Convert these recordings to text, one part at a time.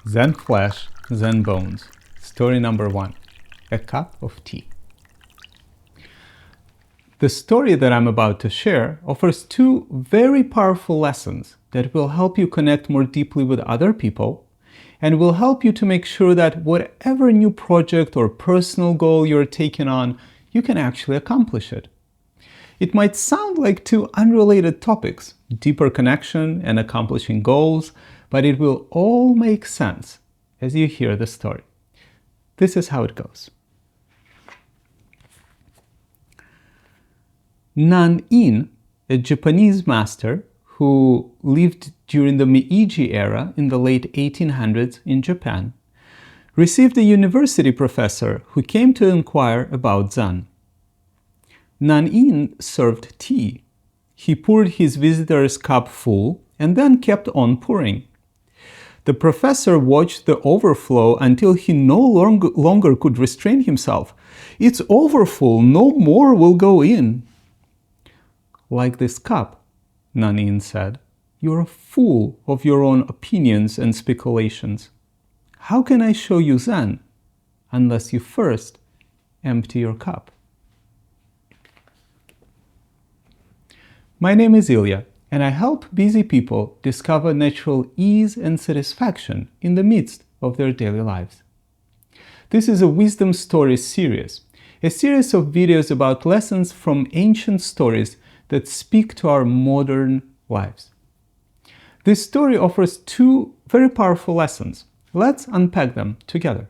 Zen flesh, Zen bones. Story number 1. A cup of tea. The story that I'm about to share offers 2 very powerful lessons that will help you connect more deeply with other people and will help you to make sure that whatever new project or personal goal you're taking on, you can actually accomplish it. It might sound like 2 unrelated topics, deeper connection and accomplishing goals, but it will all make sense as you hear the story. This is how it goes. Nan-in, a Japanese master who lived during the Meiji era in the late 1800s in Japan, received a university professor who came to inquire about Zen. Nan-in served tea. He poured his visitor's cup full and then kept on pouring. The professor watched the overflow until he no longer could restrain himself. "It's overfull, no more will go in." "Like this cup," Nan-in said, "you're a fool of your own opinions and speculations. How can I show you Zen unless you first empty your cup?" My name is Ilya, and I help busy people discover natural ease and satisfaction in the midst of their daily lives. This is a wisdom stories series, a series of videos about lessons from ancient stories that speak to our modern lives. This story offers 2 very powerful lessons. Let's unpack them together.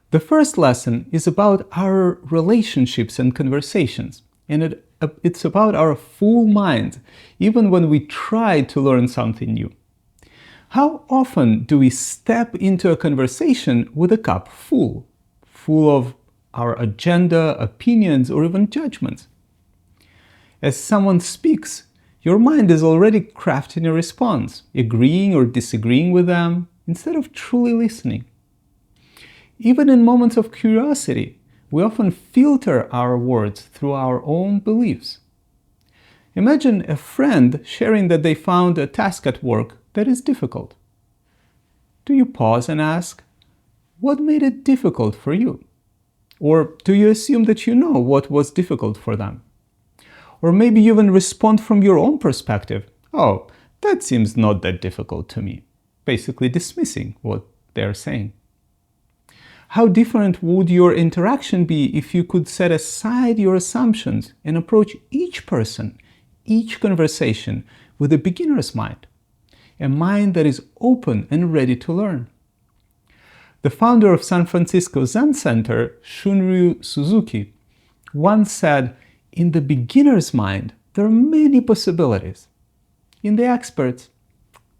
The first lesson is about our relationships and conversations, and it's about our full mind, even when we try to learn something new. How often do we step into a conversation with a cup full of our agenda, opinions, or even judgments? As someone speaks, your mind is already crafting a response, agreeing or disagreeing with them, instead of truly listening. Even in moments of curiosity, we often filter our words through our own beliefs. Imagine a friend sharing that they found a task at work that is difficult. Do you pause and ask, what made it difficult for you? Or do you assume that you know what was difficult for them? Or maybe you even respond from your own perspective. "Oh, that seems not that difficult to me," basically dismissing what they're saying. How different would your interaction be if you could set aside your assumptions and approach each person, each conversation with a beginner's mind, a mind that is open and ready to learn? The founder of San Francisco Zen Center, Shunryu Suzuki, once said, "In the beginner's mind, there are many possibilities. In the expert's,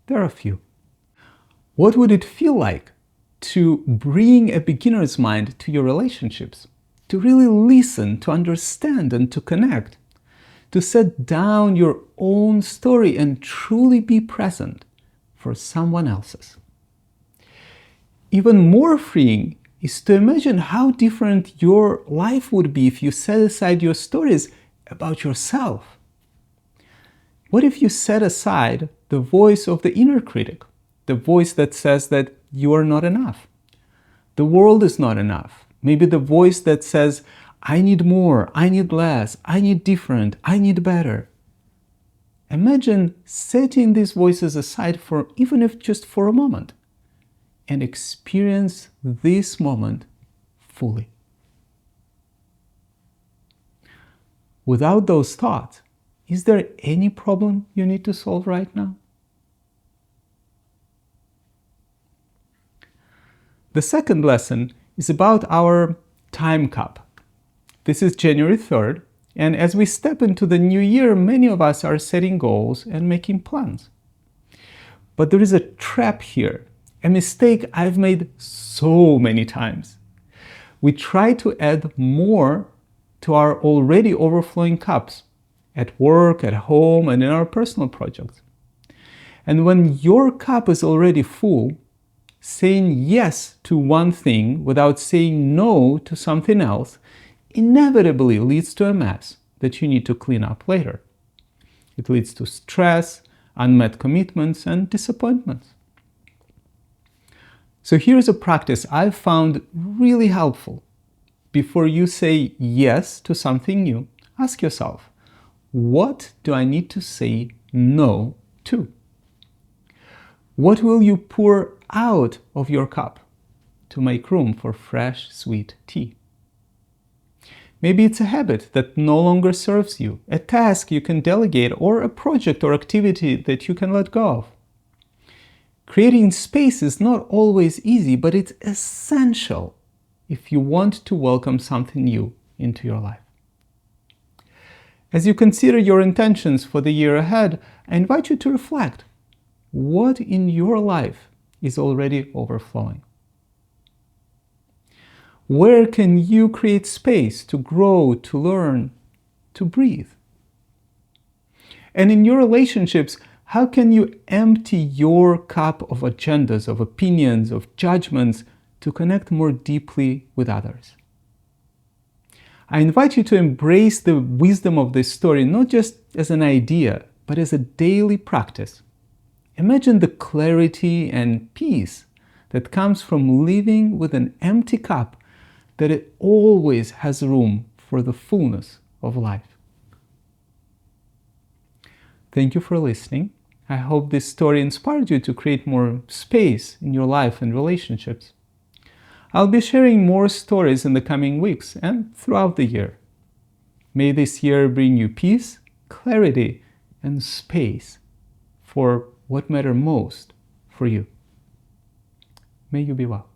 there are few." What would it feel like to bring a beginner's mind to your relationships? To really listen, to understand, and to connect? To set down your own story and truly be present for someone else's? Even more freeing is to imagine how different your life would be if you set aside your stories about yourself. What if you set aside the voice of the inner critic, the voice that says that you are not enough, the world is not enough, maybe the voice that says, "I need more, I need less, I need different, I need better"? Imagine setting these voices aside for even if just for a moment, and experience this moment fully. Without those thoughts, is there any problem you need to solve right now? The second lesson is about our time cup. This is January 3rd, and as we step into the new year, many of us are setting goals and making plans. But there is a trap here, a mistake I've made so many times. We try to add more to our already overflowing cups at work, at home, and in our personal projects. And when your cup is already full, saying yes to one thing without saying no to something else inevitably leads to a mess that you need to clean up later. It leads to stress, unmet commitments, and disappointments. So here's a practice I've found really helpful. Before you say yes to something new, ask yourself, what do I need to say no to? What will you pour out of your cup to make room for fresh, sweet tea? Maybe it's a habit that no longer serves you, a task you can delegate, or a project or activity that you can let go of. Creating space is not always easy, but it's essential if you want to welcome something new into your life. As you consider your intentions for the year ahead, I invite you to reflect. What in your life is already overflowing? Where can you create space to grow, to learn, to breathe? And in your relationships, how can you empty your cup of agendas, of opinions, of judgments to connect more deeply with others? I invite you to embrace the wisdom of this story, not just as an idea, but as a daily practice. Imagine the clarity and peace that comes from living with an empty cup, that it always has room for the fullness of life. Thank you for listening. I hope this story inspired you to create more space in your life and relationships. I'll be sharing more stories in the coming weeks and throughout the year. May this year bring you peace, clarity, and space for what matters most for you. May you be well.